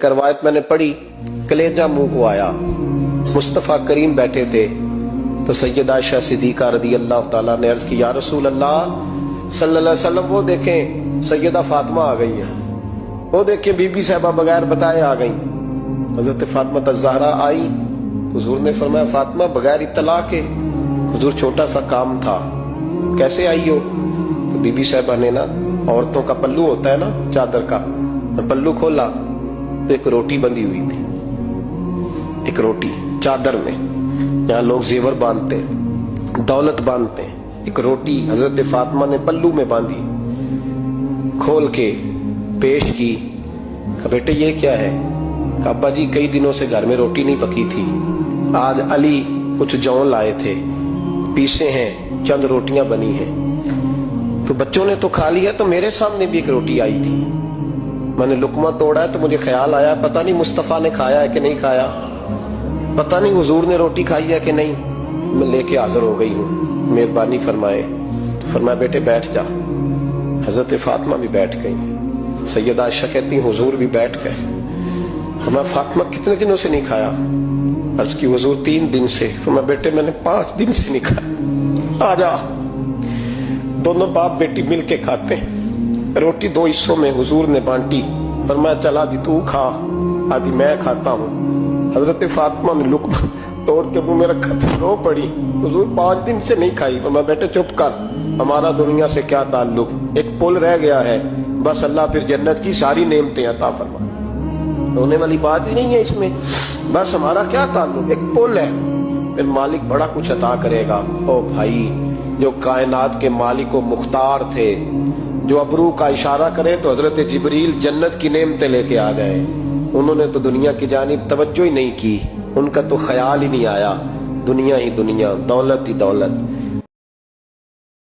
روایت میں نے پڑھی، کلیجہ منہ کو آیا، مصطفیٰ کریم بیٹھے تھے تو سیدہ عائشہ صدیقہ رضی اللہ تعالیٰ نے عرض کی یا رسول اللہ صلی اللہ علیہ وسلم وہ دیکھیں سیدہ فاطمہ آ گئی ہیں، وہ دیکھیں بی بی صاحبہ بغیر بتائے آ گئیں۔ حضرت فاطمہ الزہرا آئی، حضور نے فرمایا فاطمہ بغیر اطلاع کے؟ حضور چھوٹا سا کام تھا، کیسے آئی ہو؟ تو بی بی صاحبہ نے نا، عورتوں کا پلو ہوتا ہے نا چادر کا، پلو کھولا تو ایک روٹی بندھی ہوئی تھی، ایک روٹی چادر میں، یہاں لوگ زیور باندھتے ہیں، دولت باندھتے ہیں، ایک روٹی حضرت فاطمہ نے پلو میں باندھی، کھول کے پیش کی، کہا بیٹے یہ کیا ہے؟ کہا ابا جی کئی دنوں سے گھر میں روٹی نہیں پکی تھی، آج علی کچھ جوں لائے تھے، پیسے ہیں، چند روٹیاں بنی ہیں، تو بچوں نے تو کھا لیا، تو میرے سامنے بھی ایک روٹی آئی تھی، میں نے لقمہ توڑا ہے تو مجھے خیال آیا پتہ نہیں مصطفیٰ نے کھایا ہے کہ نہیں کھایا، پتہ نہیں حضور نے روٹی کھائی ہے کہ نہیں، میں لے کے حاضر ہو گئی ہوں، مہربانی فرمائے۔ تو فرمایا بیٹے بیٹھ جا۔ حضرت فاطمہ بھی بیٹھ گئی، سیدہ عائشہ کہتی ہیں حضور بھی بیٹھ گئے۔ فرمایا فاطمہ کتنے دنوں سے نہیں کھایا؟ عرض کی حضور 3 دن سے۔ فرمایا بیٹے میں نے 5 دن سے نہیں کھایا، آ جا۔ دونوں باپ بیٹی مل کے کھاتے ہیں، روٹی 2 حصوں میں حضور نے بانٹی، فرمایا چلا جی تو کھا، آدھی میں کھاتا ہوں۔ حضرت فاطمہ نے لقمہ توڑ کے منہ میں رکھا تو رو پڑی، حضور 5 دن سے نہیں کھائی۔ فرمایا بیٹے چپ کر، ہمارا دنیا سے کیا تعلق، ایک پل رہ گیا ہے، بس اللہ پھر جنت کی ساری نعمتیں عطا فرما، رونے والی بات ہی نہیں ہے اس میں، بس ہمارا کیا تعلق، ایک پل ہے، پھر مالک بڑا کچھ عطا کرے گا۔ او بھائی جو کائنات کے مالک و مختار تھے، جو ابرو کا اشارہ کرے تو حضرت جبریل جنت کی نعمتیں لے کے آ گئے، انہوں نے تو دنیا کی جانب توجہ ہی نہیں کی، ان کا تو خیال ہی نہیں آیا، دنیا ہی دنیا، دولت ہی دولت۔